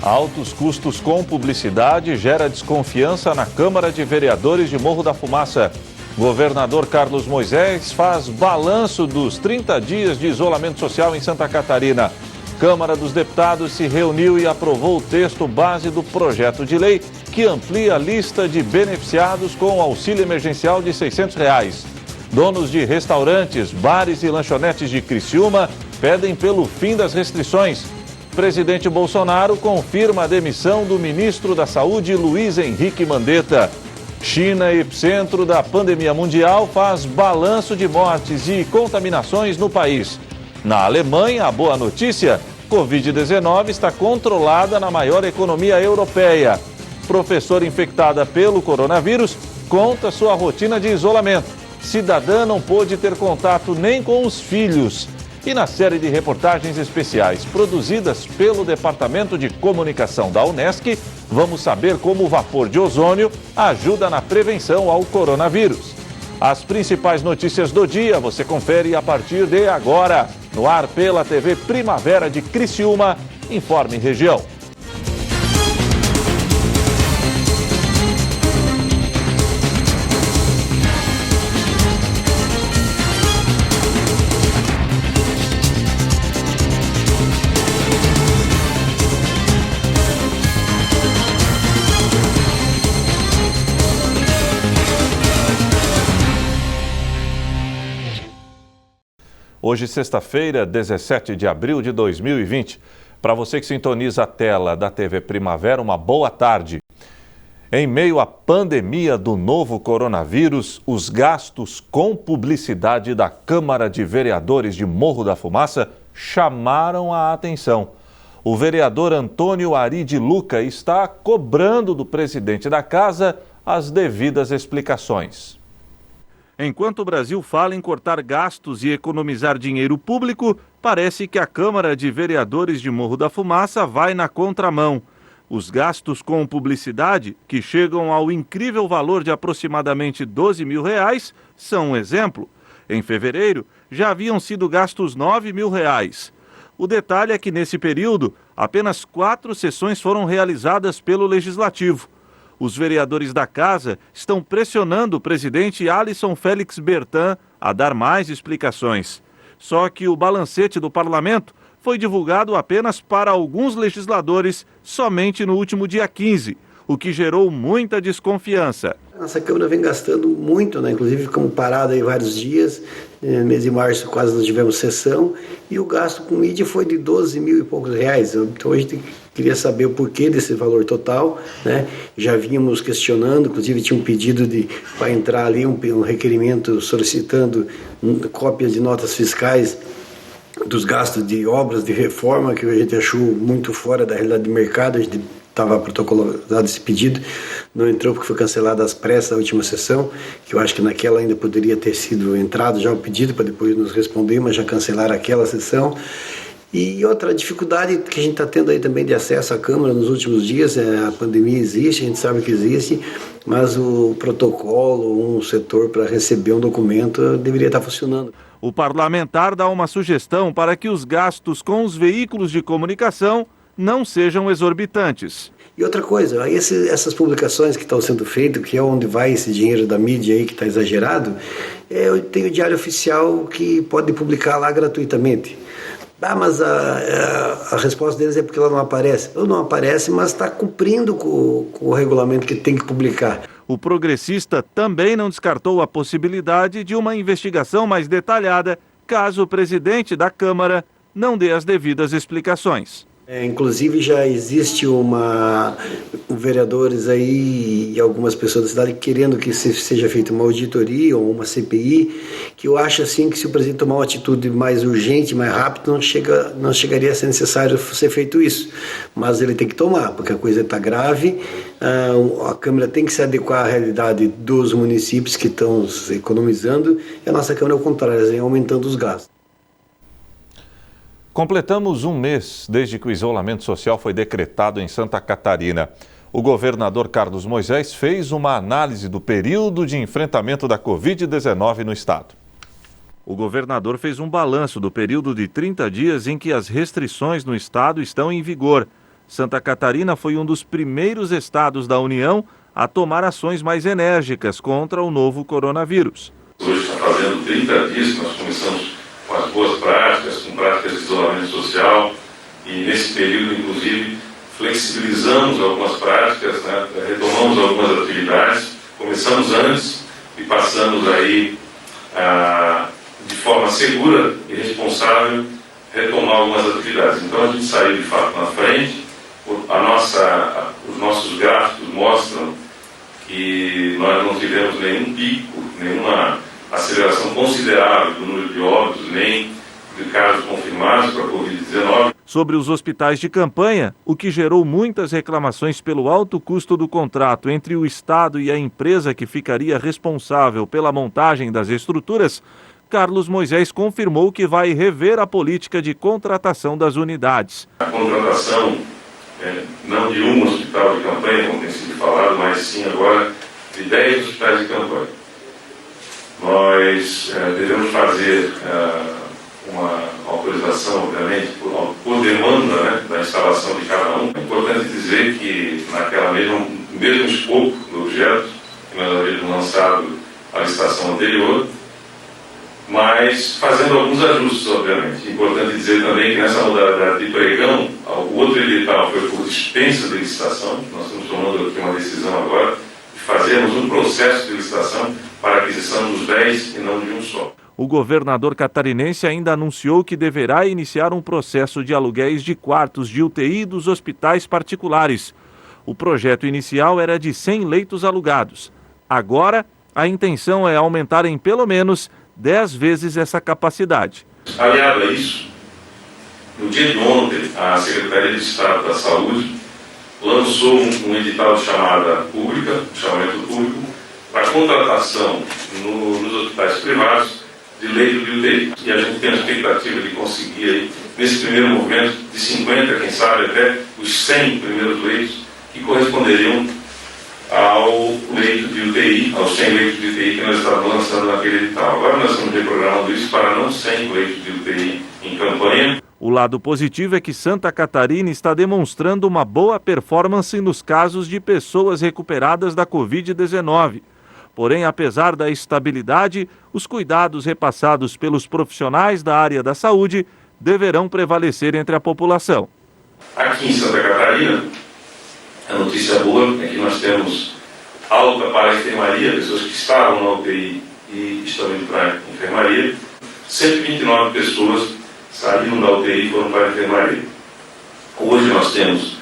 Altos custos com publicidade gera desconfiança na Câmara de Vereadores de Morro da Fumaça. Governador Carlos Moisés faz balanço dos 30 dias de isolamento social em Santa Catarina. Câmara dos Deputados se reuniu e aprovou o texto base do projeto de lei que amplia a lista de beneficiados com auxílio emergencial de R$ 600. Donos de restaurantes, bares e lanchonetes de Criciúma pedem pelo fim das restrições. Presidente Bolsonaro confirma a demissão do ministro da Saúde, Luiz Henrique Mandetta. China, epicentro da pandemia mundial, faz balanço de mortes e contaminações no país. Na Alemanha, a boa notícia: Covid-19 está controlada na maior economia europeia. Professora infectada pelo coronavírus conta sua rotina de isolamento. Cidadã não pôde ter contato nem com os filhos. E na série de reportagens especiais produzidas pelo Departamento de Comunicação da Unesc, vamos saber como o vapor de ozônio ajuda na prevenção ao coronavírus. As principais notícias do dia você confere a partir de agora. No ar pela TV Primavera de Criciúma, Informe Região. Hoje, sexta-feira, 17 de abril de 2020. Para você que sintoniza a tela da TV Primavera, uma boa tarde. Em meio à pandemia do novo coronavírus, os gastos com publicidade da Câmara de Vereadores de Morro da Fumaça chamaram a atenção. O vereador Antônio Ari de Luca está cobrando do presidente da casa as devidas explicações. Enquanto o Brasil fala em cortar gastos e economizar dinheiro público, parece que a Câmara de Vereadores de Morro da Fumaça vai na contramão. Os gastos com publicidade, que chegam ao incrível valor de aproximadamente R$12 mil, são um exemplo. Em fevereiro, já haviam sido gastos R$9 mil. O detalhe é que, nesse período, apenas 4 sessões foram realizadas pelo Legislativo. Os vereadores da casa estão pressionando o presidente Alisson Félix Bertan a dar mais explicações. Só que o balancete do parlamento foi divulgado apenas para alguns legisladores somente no último dia 15, o que gerou muita desconfiança. Nossa Câmara vem gastando muito, né? Inclusive ficamos parados aí vários dias. No mês de março quase não tivemos sessão e o gasto com mídia foi de R$12 mil e poucos. Então a gente queria saber o porquê desse valor total, né? Já vínhamos questionando, inclusive tinha um pedido para entrar ali um requerimento solicitando cópias de notas fiscais dos gastos de obras de reforma, que a gente achou muito fora da realidade do mercado. A gente estava protocolado esse pedido, não entrou porque foi cancelada às pressas a última sessão, que eu acho que naquela ainda poderia ter sido entrado já o pedido para depois nos responder, mas já cancelaram aquela sessão. E outra dificuldade que a gente está tendo aí também de acesso à Câmara nos últimos dias, a pandemia existe, a gente sabe que existe, mas o protocolo, um setor para receber um documento deveria estar funcionando. O parlamentar dá uma sugestão para que os gastos com os veículos de comunicação não sejam exorbitantes. E outra coisa, essas publicações que estão sendo feitas, que é onde vai esse dinheiro da mídia aí que está exagerado, tem o Diário Oficial que pode publicar lá gratuitamente. Mas a resposta deles é porque ela não aparece. Ou não aparece, mas está cumprindo com o regulamento que tem que publicar. O progressista também não descartou a possibilidade de uma investigação mais detalhada, caso o presidente da Câmara não dê as devidas explicações. Inclusive já existe vereadores aí e algumas pessoas da cidade querendo que seja feita uma auditoria ou uma CPI, que eu acho assim que se o presidente tomar uma atitude mais urgente, mais rápida, não chegaria a ser necessário ser feito isso. Mas ele tem que tomar, porque a coisa está grave, a Câmara tem que se adequar à realidade dos municípios que estão se economizando, e a nossa Câmara, ao contrário, vem aumentando os gastos. Completamos um mês desde que o isolamento social foi decretado em Santa Catarina. O governador Carlos Moisés fez uma análise do período de enfrentamento da Covid-19 no estado. O governador fez um balanço do período de 30 dias em que as restrições no estado estão em vigor. Santa Catarina foi um dos primeiros estados da União a tomar ações mais enérgicas contra o novo coronavírus. Hoje está fazendo 30 dias que nós começamos com as boas práticas, com práticas de isolamento social, e nesse período, inclusive, flexibilizamos algumas práticas, né? Retomamos algumas atividades, começamos antes e passamos aí de forma segura e responsável retomar algumas atividades. Então a gente saiu de fato na frente, os nossos gráficos mostram que nós não tivemos nenhum pico, nenhuma aceleração considerável do número de óbitos, nem de casos confirmados para a Covid-19. Sobre os hospitais de campanha, o que gerou muitas reclamações pelo alto custo do contrato entre o Estado e a empresa que ficaria responsável pela montagem das estruturas, Carlos Moisés confirmou que vai rever a política de contratação das unidades. A contratação, não de um hospital de campanha, como tem sido falado, mas sim agora de 10 hospitais de campanha. Nós devemos fazer uma autorização, obviamente, por demanda, né, da instalação de cada um. É importante dizer que naquela mesmo escopo do objeto, que nós havíamos lançado a licitação anterior, mas fazendo alguns ajustes, obviamente. É importante dizer também que nessa modalidade de pregão, o outro edital foi por dispensa de licitação. Nós estamos tomando aqui uma decisão agora de fazermos um processo de licitação para aquisição dos 10 e não de um só. O governador catarinense ainda anunciou que deverá iniciar um processo de aluguéis de quartos de UTI dos hospitais particulares. O projeto inicial era de 100 leitos alugados. Agora, a intenção é aumentar em pelo menos 10 vezes essa capacidade. Aliado a isso, no dia de ontem, a Secretaria de Estado da Saúde lançou um edital de chamada pública, chamamento público, para contratação nos hospitais privados de leito de UTI. E a gente tem a expectativa de conseguir, aí, nesse primeiro movimento, de 50, quem sabe até os 100 primeiros leitos, que corresponderiam ao leito de UTI, aos 100 leitos de UTI que nós estávamos lançando naquele edital. Agora nós estamos reprogramando isso para não 100 leitos de UTI em campanha. O lado positivo é que Santa Catarina está demonstrando uma boa performance nos casos de pessoas recuperadas da Covid-19. Porém, apesar da estabilidade, os cuidados repassados pelos profissionais da área da saúde deverão prevalecer entre a população. Aqui em Santa Catarina, a notícia boa é que nós temos alta para a enfermaria, pessoas que estavam na UTI e estão indo para a enfermaria. 129 pessoas saíram da UTI e foram para a enfermaria. Hoje nós temos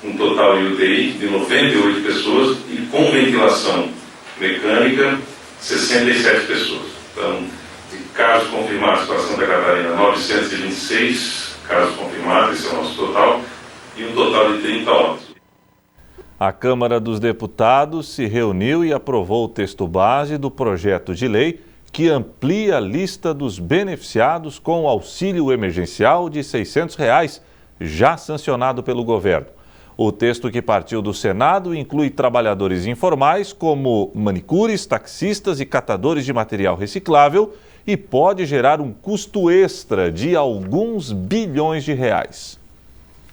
um total de UTI de 98 pessoas e com ventilação mecânica, 67 pessoas. Então, de casos confirmados para Santa Catarina, 926 casos confirmados, esse é o nosso total, e um total de 30 óbitos. A Câmara dos Deputados se reuniu e aprovou o texto base do projeto de lei que amplia a lista dos beneficiados com o auxílio emergencial de R$ 600, já sancionado pelo governo. O texto que partiu do Senado inclui trabalhadores informais como manicures, taxistas e catadores de material reciclável e pode gerar um custo extra de alguns bilhões de reais.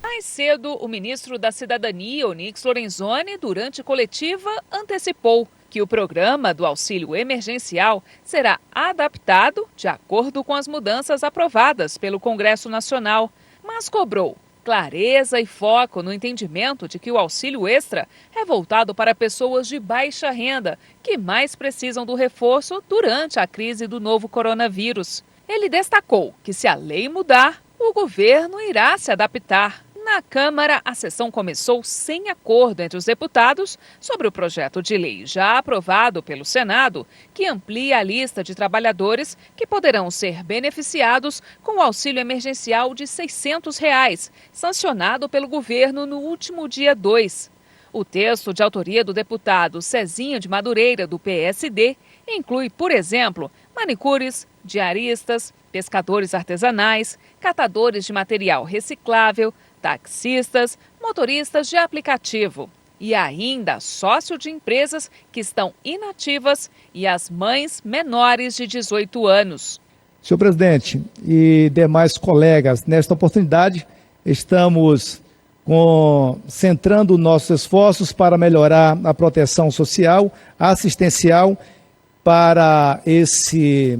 Mais cedo, o ministro da Cidadania, Onyx Lorenzoni, durante coletiva, antecipou que o programa do auxílio emergencial será adaptado de acordo com as mudanças aprovadas pelo Congresso Nacional, mas cobrou clareza e foco no entendimento de que o auxílio extra é voltado para pessoas de baixa renda, que mais precisam do reforço durante a crise do novo coronavírus. Ele destacou que, se a lei mudar, o governo irá se adaptar. Na Câmara, a sessão começou sem acordo entre os deputados sobre o projeto de lei já aprovado pelo Senado, que amplia a lista de trabalhadores que poderão ser beneficiados com o auxílio emergencial de R$ 600, sancionado pelo governo no último dia 2. O texto, de autoria do deputado Cezinha de Madureira, do PSD, inclui, por exemplo, manicures, diaristas, pescadores artesanais, catadores de material reciclável, taxistas, motoristas de aplicativo e ainda sócio de empresas que estão inativas e as mães menores de 18 anos. Senhor presidente e demais colegas, nesta oportunidade estamos concentrando nossos esforços para melhorar a proteção social, assistencial para esse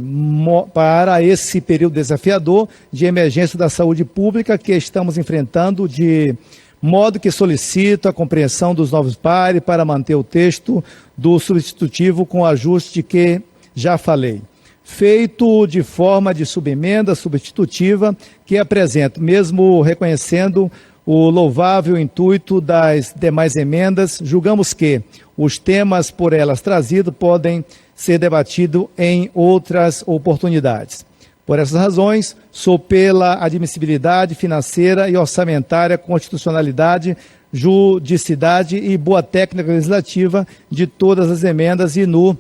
período desafiador de emergência da saúde pública que estamos enfrentando, de modo que solicito a compreensão dos novos pares para manter o texto do substitutivo com o ajuste que já falei, feito de forma de subemenda substitutiva que apresento, mesmo reconhecendo o louvável intuito das demais emendas, julgamos que os temas por elas trazidos podem ser debatidos em outras oportunidades. Por essas razões, sou pela admissibilidade financeira e orçamentária, constitucionalidade, judicidade e boa técnica legislativa de todas as emendas e no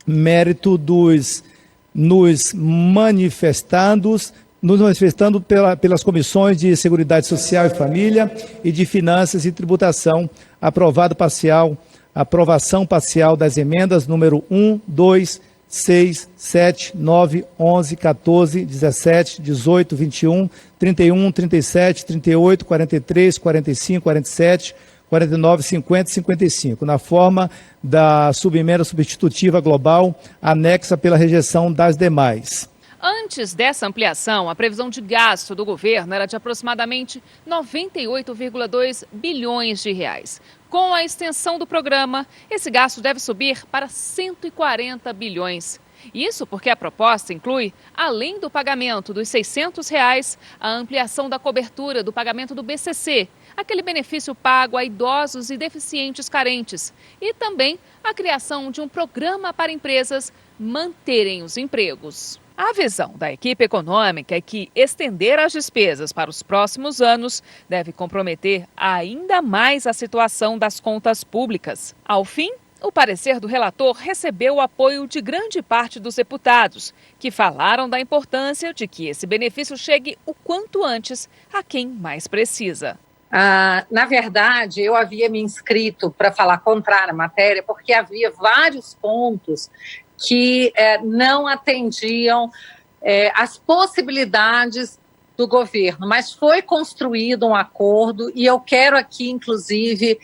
mérito nos manifestando pelas comissões de Seguridade Social e Família e de Finanças e Tributação, aprovação parcial das emendas número 1, 2, 6, 7, 9, 11, 14, 17, 18, 21, 31, 37, 38, 43, 45, 47, 49, 50 e 55, na forma da subemenda substitutiva global, anexa pela rejeição das demais. Antes dessa ampliação, a previsão de gasto do governo era de aproximadamente 98,2 bilhões de reais. Com a extensão do programa, esse gasto deve subir para 140 bilhões. Isso porque a proposta inclui, além do pagamento dos R$ 600, a ampliação da cobertura do pagamento do BCC, aquele benefício pago a idosos e deficientes carentes, e também a criação de um programa para empresas manterem os empregos. A visão da equipe econômica é que estender as despesas para os próximos anos deve comprometer ainda mais a situação das contas públicas. Ao fim, o parecer do relator recebeu o apoio de grande parte dos deputados, que falaram da importância de que esse benefício chegue o quanto antes a quem mais precisa. Na verdade, eu havia me inscrito para falar contra a matéria porque havia vários pontos que não atendiam as possibilidades do governo, mas foi construído um acordo e eu quero aqui, inclusive,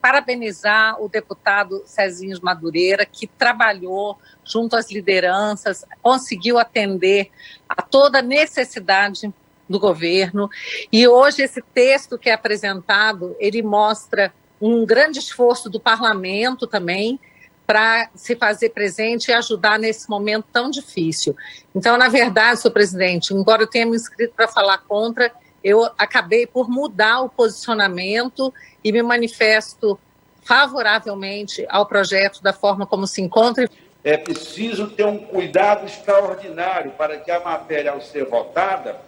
parabenizar o deputado Cezinho de Madureira, que trabalhou junto às lideranças, conseguiu atender a toda a necessidade do governo, e hoje esse texto que é apresentado, ele mostra um grande esforço do parlamento também, para se fazer presente e ajudar nesse momento tão difícil. Então, na verdade, senhor presidente, embora eu tenha me inscrito para falar contra, eu acabei por mudar o posicionamento e me manifesto favoravelmente ao projeto da forma como se encontra. É preciso ter um cuidado extraordinário para que a matéria, ao ser votada,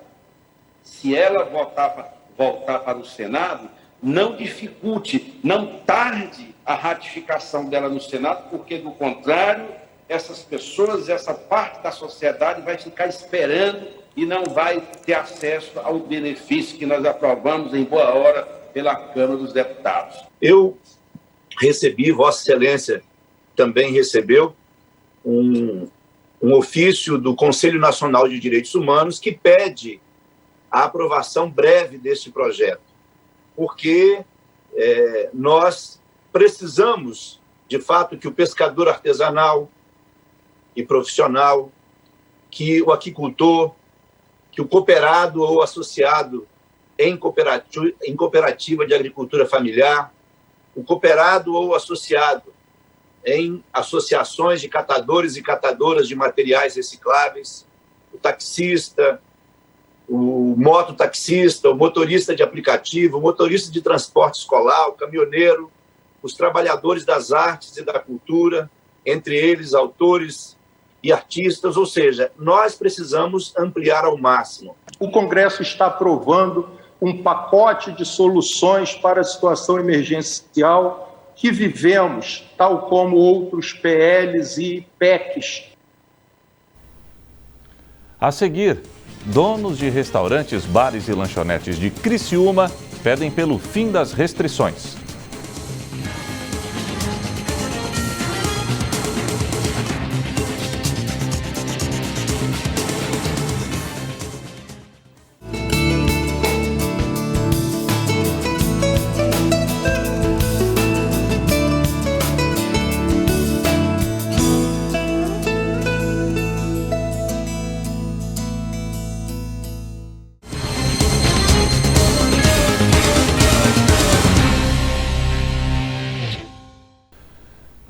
se ela voltar para o Senado, não dificulte, não tarde a ratificação dela no Senado, porque, do contrário, essas pessoas, essa parte da sociedade vai ficar esperando e não vai ter acesso ao benefício que nós aprovamos em boa hora pela Câmara dos Deputados. Eu recebi, Vossa Excelência também recebeu, um ofício do Conselho Nacional de Direitos Humanos que pede a aprovação breve deste projeto, porque nós precisamos, de fato, que o pescador artesanal e profissional, que o aquicultor, que o cooperado ou associado em cooperativa de agricultura familiar, o cooperado ou associado em associações de catadores e catadoras de materiais recicláveis, o taxista, o mototaxista, o motorista de aplicativo, o motorista de transporte escolar, o caminhoneiro, os trabalhadores das artes e da cultura, entre eles autores e artistas, ou seja, nós precisamos ampliar ao máximo. O Congresso está aprovando um pacote de soluções para a situação emergencial que vivemos, tal como outros PLs e PECs. A seguir, donos de restaurantes, bares e lanchonetes de Criciúma pedem pelo fim das restrições.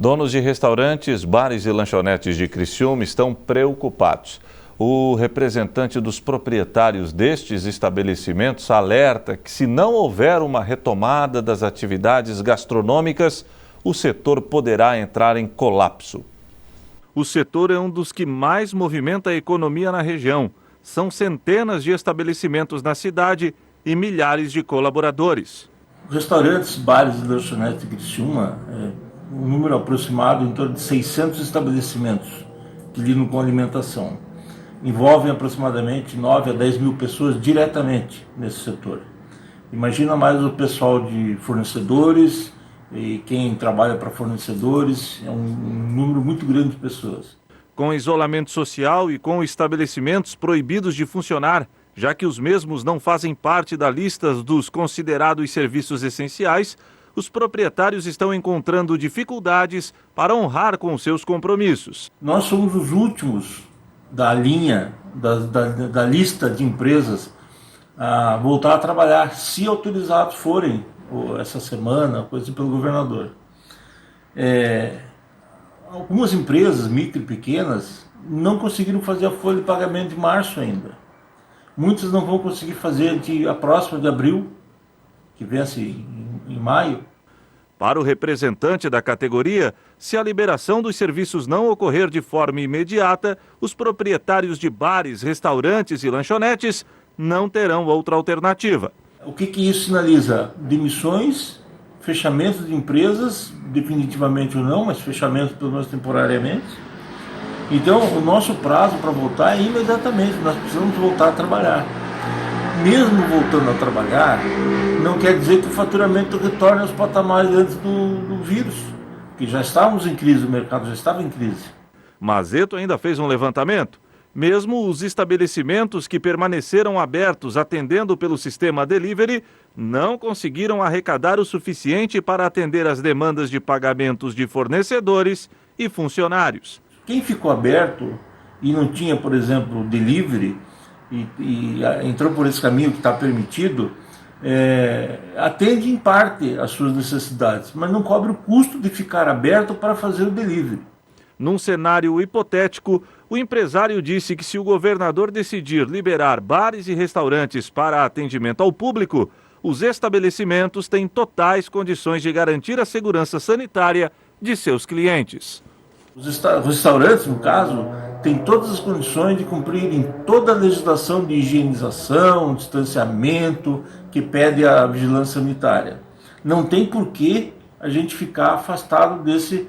Donos de restaurantes, bares e lanchonetes de Criciúma estão preocupados. O representante dos proprietários destes estabelecimentos alerta que, se não houver uma retomada das atividades gastronômicas, o setor poderá entrar em colapso. O setor é um dos que mais movimenta a economia na região. São centenas de estabelecimentos na cidade e milhares de colaboradores. Restaurantes, bares e lanchonetes de Criciúma, um número aproximado em torno de 600 estabelecimentos que lidam com alimentação. Envolvem aproximadamente 9 a 10 mil pessoas diretamente nesse setor. Imagina mais o pessoal de fornecedores e quem trabalha para fornecedores, é um número muito grande de pessoas. Com isolamento social e com estabelecimentos proibidos de funcionar, já que os mesmos não fazem parte da lista dos considerados serviços essenciais, os proprietários estão encontrando dificuldades para honrar com seus compromissos. Nós somos os últimos da linha, da lista de empresas a voltar a trabalhar, se autorizados forem essa semana, coisa pelo governador. Algumas empresas, micro e pequenas, não conseguiram fazer a folha de pagamento de março ainda. Muitas não vão conseguir fazer a próxima de abril, que vence em maio. Para o representante da categoria, se a liberação dos serviços não ocorrer de forma imediata, os proprietários de bares, restaurantes e lanchonetes não terão outra alternativa. O que isso sinaliza? Demissões, fechamentos de empresas, definitivamente ou não, mas fechamentos pelo menos temporariamente. Então, o nosso prazo para voltar é imediatamente, nós precisamos voltar a trabalhar. Mesmo voltando a trabalhar, não quer dizer que o faturamento retorne aos patamares antes do vírus, que já estávamos em crise, o mercado já estava em crise. Mazeto ainda fez um levantamento. Mesmo os estabelecimentos que permaneceram abertos atendendo pelo sistema delivery não conseguiram arrecadar o suficiente para atender as demandas de pagamentos de fornecedores e funcionários. Quem ficou aberto e não tinha, por exemplo, delivery e entrou por esse caminho que está permitido, atende em parte às suas necessidades, mas não cobre o custo de ficar aberto para fazer o delivery. Num cenário hipotético, o empresário disse que se o governador decidir liberar bares e restaurantes para atendimento ao público, os estabelecimentos têm totais condições de garantir a segurança sanitária de seus clientes. Os restaurantes, no caso, têm todas as condições de cumprirem toda a legislação de higienização, distanciamento, que pede a vigilância sanitária. Não tem por que a gente ficar afastado desse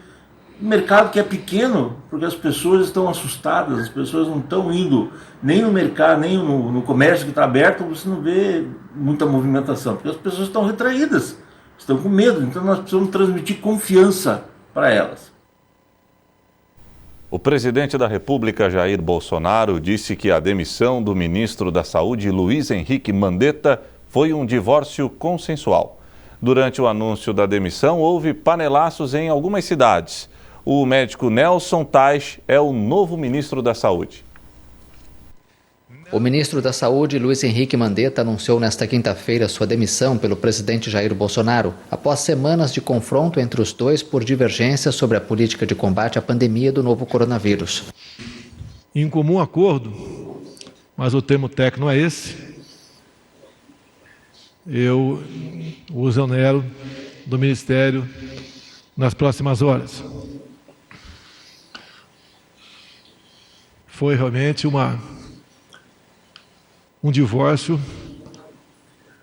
mercado que é pequeno, porque as pessoas estão assustadas, as pessoas não estão indo nem no mercado, nem no comércio que está aberto, você não vê muita movimentação, porque as pessoas estão retraídas, estão com medo, então nós precisamos transmitir confiança para elas. O presidente da República, Jair Bolsonaro, disse que a demissão do ministro da Saúde, Luiz Henrique Mandetta, foi um divórcio consensual. Durante o anúncio da demissão, houve panelaços em algumas cidades. O médico Nelson Teich é o novo ministro da Saúde. O ministro da Saúde, Luiz Henrique Mandetta, anunciou nesta quinta-feira sua demissão pelo presidente Jair Bolsonaro, após semanas de confronto entre os dois por divergências sobre a política de combate à pandemia do novo coronavírus. Em comum acordo, mas o termo técnico não é esse, eu o exonero do Ministério nas próximas horas. Foi realmente um divórcio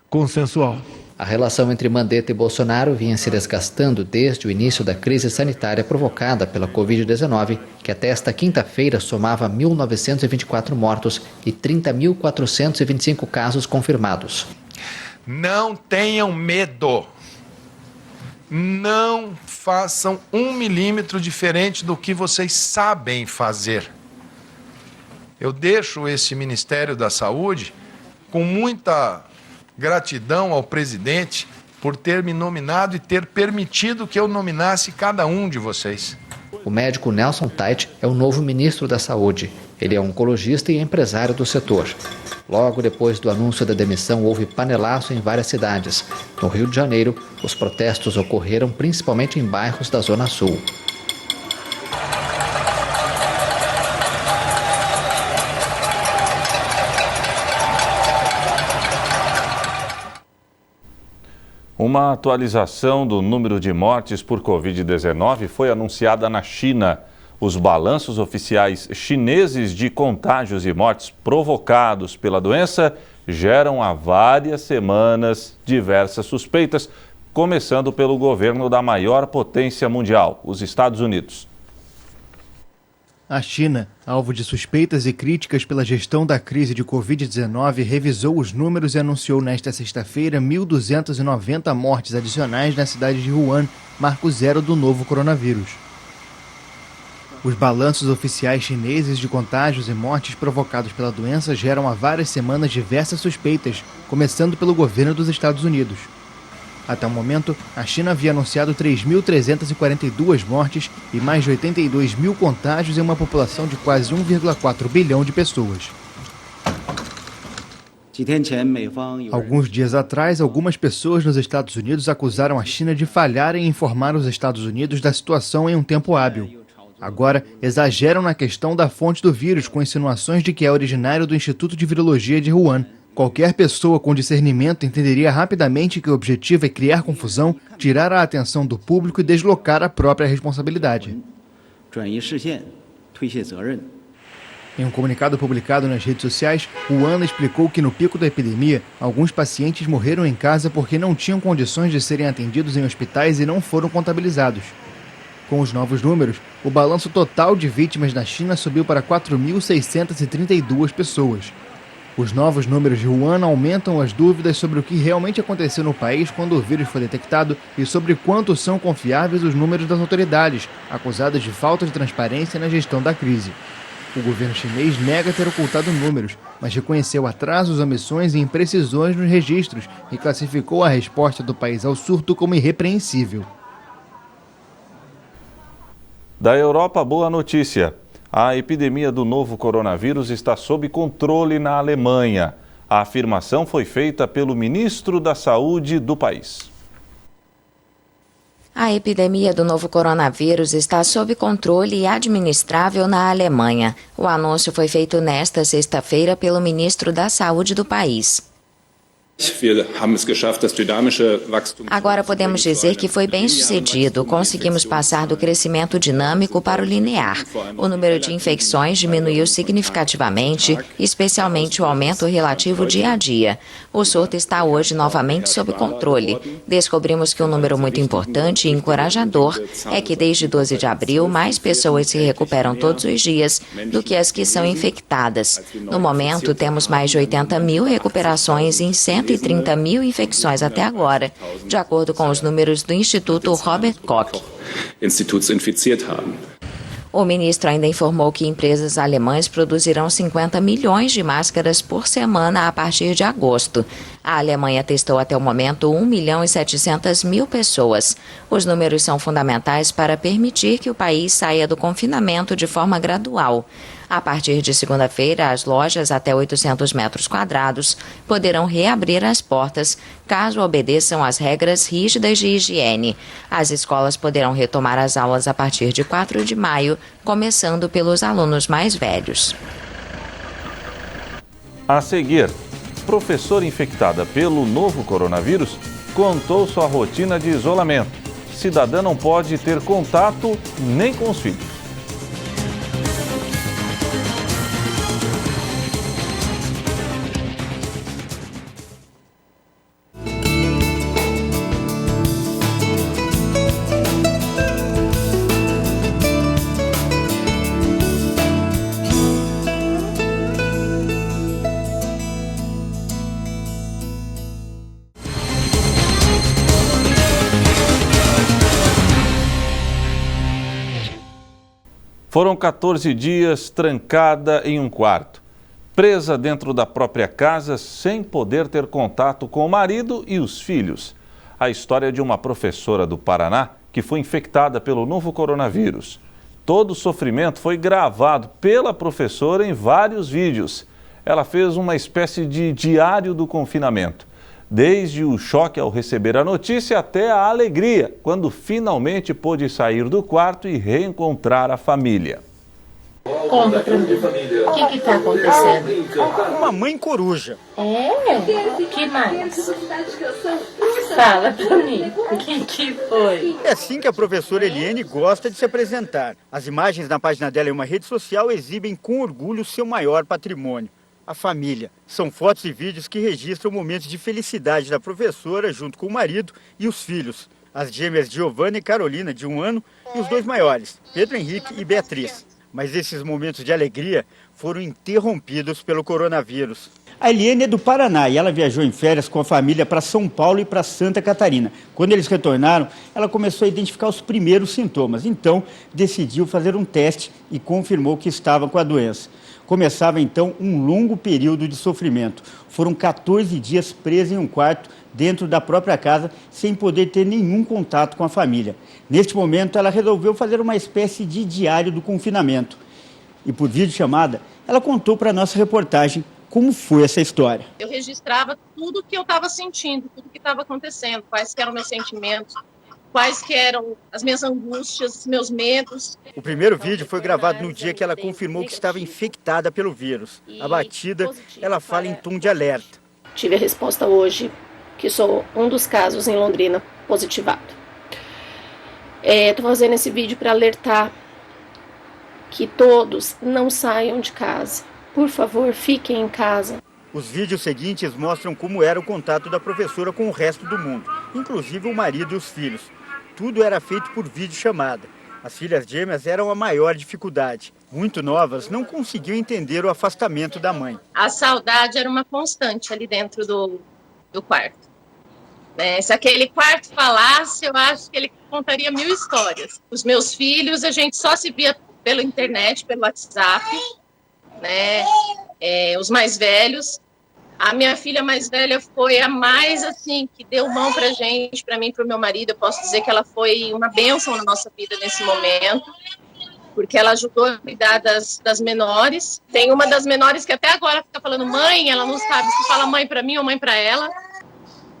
consensual. A relação entre Mandetta e Bolsonaro vinha se desgastando desde o início da crise sanitária provocada pela Covid-19, que até esta quinta-feira somava 1.924 mortos e 30.425 casos confirmados. Não tenham medo. Não façam 1 milímetro diferente do que vocês sabem fazer. Eu deixo esse Ministério da Saúde com muita gratidão ao presidente por ter me nominado e ter permitido que eu nominasse cada um de vocês. O médico Nelson Teich é o novo ministro da Saúde. Ele é oncologista e empresário do setor. Logo depois do anúncio da demissão, houve panelaço em várias cidades. No Rio de Janeiro, os protestos ocorreram principalmente em bairros da Zona Sul. Uma atualização do número de mortes por Covid-19 foi anunciada na China. Os balanços oficiais chineses de contágios e mortes provocados pela doença geram há várias semanas diversas suspeitas, começando pelo governo da maior potência mundial, os Estados Unidos. A China, alvo de suspeitas e críticas pela gestão da crise de Covid-19, revisou os números e anunciou nesta sexta-feira 1.290 mortes adicionais na cidade de Wuhan, marco zero do novo coronavírus. Os balanços oficiais chineses de contágios e mortes provocados pela doença geram há várias semanas diversas suspeitas, começando pelo governo dos Estados Unidos. Até o momento, a China havia anunciado 3.342 mortes e mais de 82 mil contágios em uma população de quase 1,4 bilhão de pessoas. Alguns dias atrás, algumas pessoas nos Estados Unidos acusaram a China de falhar em informar os Estados Unidos da situação em um tempo hábil. Agora, exageram na questão da fonte do vírus, com insinuações de que é originário do Instituto de Virologia de Wuhan. Qualquer pessoa com discernimento entenderia rapidamente que o objetivo é criar confusão, tirar a atenção do público e deslocar a própria responsabilidade. Em um comunicado publicado nas redes sociais, Wuhan explicou que no pico da epidemia, alguns pacientes morreram em casa porque não tinham condições de serem atendidos em hospitais e não foram contabilizados. Com os novos números, o balanço total de vítimas na China subiu para 4.632 pessoas. Os novos números de Wuhan aumentam as dúvidas sobre o que realmente aconteceu no país quando o vírus foi detectado e sobre quanto são confiáveis os números das autoridades, acusadas de falta de transparência na gestão da crise. O governo chinês nega ter ocultado números, mas reconheceu atrasos, omissões e imprecisões nos registros e classificou a resposta do país ao surto como irrepreensível. Da Europa, boa notícia. A epidemia do novo coronavírus está sob controle na Alemanha. A afirmação foi feita pelo ministro da Saúde do país. A epidemia do novo coronavírus está sob controle e administrável na Alemanha. O anúncio foi feito nesta sexta-feira pelo ministro da Saúde do país. Agora podemos dizer que foi bem sucedido. Conseguimos passar do crescimento dinâmico para o linear. O número de infecções diminuiu significativamente, especialmente o aumento relativo dia a dia. O surto está hoje novamente sob controle. Descobrimos que um número muito importante e encorajador é que desde 12 de abril mais pessoas se recuperam todos os dias do que as que são infectadas. No momento, temos mais de 80 mil recuperações em 130 mil infecções até agora, de acordo com os números do Instituto Robert Koch. O ministro ainda informou que empresas alemãs produzirão 50 milhões de máscaras por semana a partir de agosto. A Alemanha testou até o momento 1.700.000 pessoas. Os números são fundamentais para permitir que o país saia do confinamento de forma gradual. A partir de segunda-feira, as lojas até 800 metros quadrados poderão reabrir as portas caso obedeçam às regras rígidas de higiene. As escolas poderão retomar as aulas a partir de 4 de maio, começando pelos alunos mais velhos. A seguir, professora infectada pelo novo coronavírus contou sua rotina de isolamento. Cidadã não pode ter contato nem com os filhos. Foram 14 dias trancada em um quarto, presa dentro da própria casa sem poder ter contato com o marido e os filhos. A história de uma professora do Paraná que foi infectada pelo novo coronavírus. Todo o sofrimento foi gravado pela professora em vários vídeos. Ela fez uma espécie de diário do confinamento. Desde o choque ao receber a notícia até a alegria, quando finalmente pôde sair do quarto e reencontrar a família. Conta pra mim, o que está acontecendo? Uma mãe coruja. É? Que mais? Fala pra mim, quem que foi? É assim que a professora Eliane gosta de se apresentar. As imagens na página dela em uma rede social exibem com orgulho seu maior patrimônio, a família. São fotos e vídeos que registram momentos de felicidade da professora junto com o marido e os filhos. As gêmeas Giovana e Carolina, de 1 ano, e os 2 maiores, Pedro Henrique e Beatriz. Mas esses momentos de alegria foram interrompidos pelo coronavírus. A Eliane é do Paraná e ela viajou em férias com a família para São Paulo e para Santa Catarina. Quando eles retornaram, ela começou a identificar os primeiros sintomas. Então, decidiu fazer um teste e confirmou que estava com a doença. Começava, então, um longo período de sofrimento. Foram 14 dias presa em um quarto dentro da própria casa, sem poder ter nenhum contato com a família. Neste momento, ela resolveu fazer uma espécie de diário do confinamento. E por videochamada, ela contou para a nossa reportagem como foi essa história. Eu registrava tudo que eu estava sentindo, tudo que estava acontecendo, quais que eram meus sentimentos, quais que eram as minhas angústias, os meus medos. O primeiro vídeo foi gravado no dia que ela confirmou que estava infectada pelo vírus. Abatida, ela fala em tom de alerta. Tive a resposta hoje que sou um dos casos em Londrina positivado. Estou fazendo esse vídeo para alertar que todos não saiam de casa. Por favor, fiquem em casa. Os vídeos seguintes mostram como era o contato da professora com o resto do mundo, inclusive o marido e os filhos. Tudo era feito por videochamada. As filhas gêmeas eram a maior dificuldade. Muito novas, não conseguiam entender o afastamento da mãe. A saudade era uma constante ali dentro do quarto. Se aquele quarto falasse, eu acho que ele contaria 1000 histórias. Os meus filhos, a gente só se via pela internet, pelo WhatsApp. Os mais velhos. A minha filha mais velha foi a mais, assim, que deu mão pra gente, pra mim e pro meu marido. Eu posso dizer que ela foi uma bênção na nossa vida nesse momento, porque ela ajudou a cuidar das menores. Tem uma das menores que até agora fica falando mãe, ela não sabe se fala mãe pra mim ou mãe pra ela.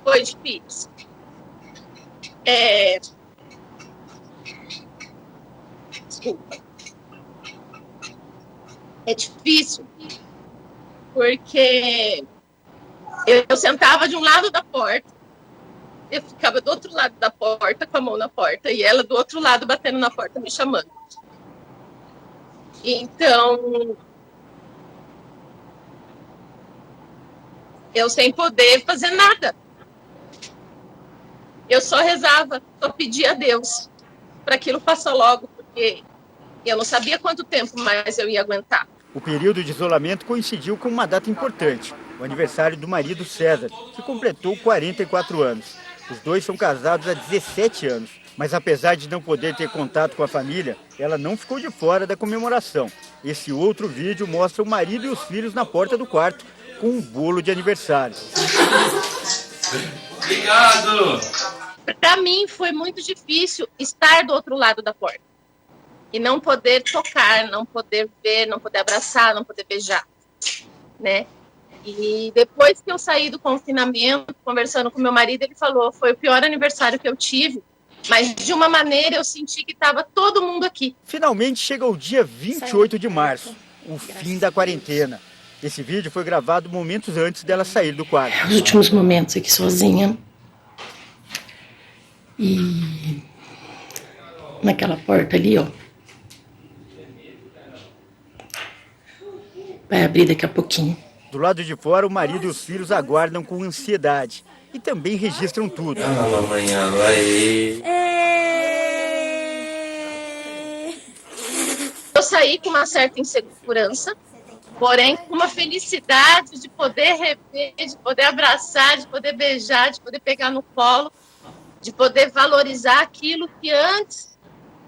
Foi difícil. Desculpa. É difícil, porque eu sentava de um lado da porta, eu ficava do outro lado da porta, com a mão na porta, e ela do outro lado batendo na porta, me chamando. Então, eu sem poder fazer nada. Eu só rezava, só pedia a Deus para aquilo passar logo, porque eu não sabia quanto tempo mais eu ia aguentar. O período de isolamento coincidiu com uma data importante, o aniversário do marido César, que completou 44 anos. Os dois são casados há 17 anos, mas apesar de não poder ter contato com a família, ela não ficou de fora da comemoração. Esse outro vídeo mostra o marido e os filhos na porta do quarto com um bolo de aniversário. Obrigado! Para mim foi muito difícil estar do outro lado da porta. E não poder tocar, não poder ver, não poder abraçar, não poder beijar, E depois que eu saí do confinamento, conversando com meu marido, ele falou, foi o pior aniversário que eu tive, mas de uma maneira eu senti que estava todo mundo aqui. Finalmente chega o dia 28 de março, o fim da quarentena. Esse vídeo foi gravado momentos antes dela sair do quarto. Os últimos momentos aqui sozinha. E naquela porta ali, ó. Vai abrir daqui a pouquinho. Do lado de fora, o marido e os filhos aguardam com ansiedade e também registram tudo. Eu saí com uma certa insegurança, porém com uma felicidade de poder rever, de poder abraçar, de poder beijar, de poder pegar no colo, de poder valorizar aquilo que antes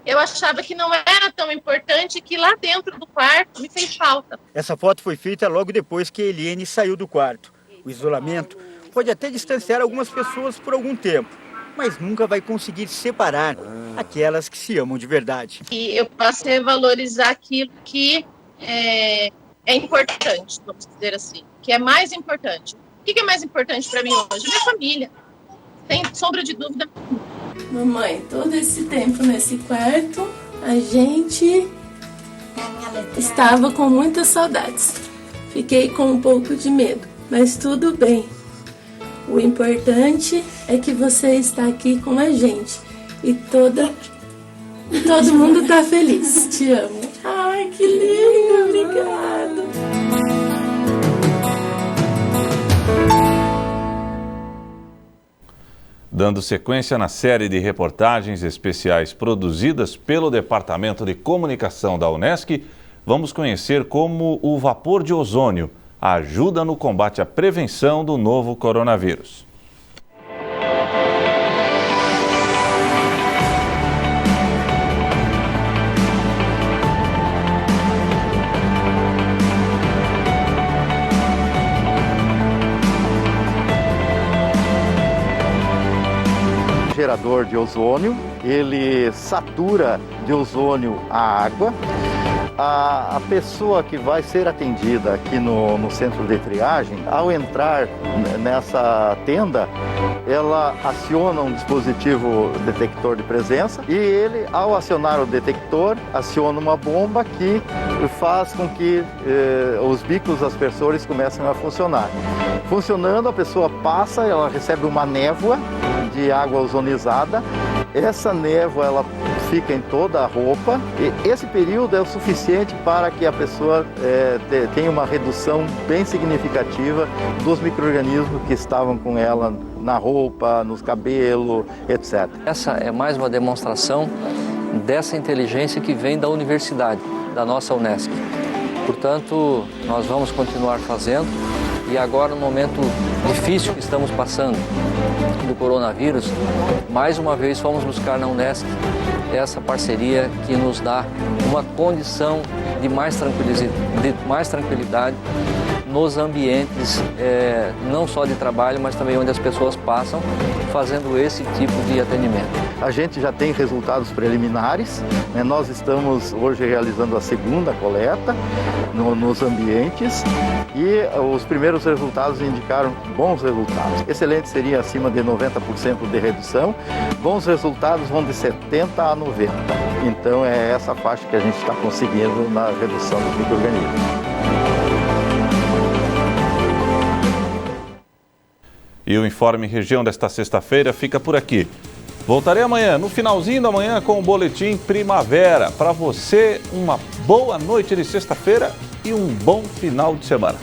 eu achava que não era tão importante, que lá dentro do quarto me fez falta. Essa foto foi feita logo depois que a Eliane saiu do quarto. O isolamento pode até distanciar algumas pessoas por algum tempo, mas nunca vai conseguir separar aquelas que se amam de verdade. E eu passei a valorizar aquilo que é importante, vamos dizer assim, que é mais importante. O que é mais importante para mim hoje? Minha família. Sem sombra de dúvida. Mamãe, todo esse tempo nesse quarto, a gente estava com muitas saudades. Fiquei com um pouco de medo, mas tudo bem. O importante é que você está aqui com a gente e todo mundo está feliz. Te amo. Ai, que lindo, obrigada. Dando sequência na série de reportagens especiais produzidas pelo Departamento de Comunicação da Unesc, vamos conhecer como o vapor de ozônio ajuda no combate à prevenção do novo coronavírus. Gerador de ozônio, ele satura de ozônio a água. A pessoa que vai ser atendida aqui no centro de triagem, ao entrar nessa tenda, ela aciona um dispositivo detector de presença e ele, ao acionar o detector, aciona uma bomba que faz com que os bicos aspersores comecem a funcionar. Funcionando, a pessoa passa, ela recebe uma névoa de água ozonizada. Essa névoa ela fica em toda a roupa e esse período é o suficiente para que a pessoa tenha uma redução bem significativa dos micro-organismos que estavam com ela na roupa, nos cabelos, etc. Essa é mais uma demonstração dessa inteligência que vem da universidade, da nossa Unesc. Portanto, nós vamos continuar fazendo e agora no momento difícil que estamos passando do coronavírus, mais uma vez fomos buscar na Unesc essa parceria que nos dá uma condição de mais tranquilidade nos ambientes, não só de trabalho, mas também onde as pessoas passam, fazendo esse tipo de atendimento. A gente já tem resultados preliminares, né? Nós estamos hoje realizando a segunda coleta nos ambientes e os primeiros resultados indicaram bons resultados. Excelente seria acima de 90% de redução, bons resultados vão de 70% a 90%. Então é essa faixa que a gente está conseguindo na redução dos micro-organismos. E o Informe Região desta sexta-feira fica por aqui. Voltarei amanhã, no finalzinho da manhã, com o Boletim Primavera. Para você, uma boa noite de sexta-feira e um bom final de semana.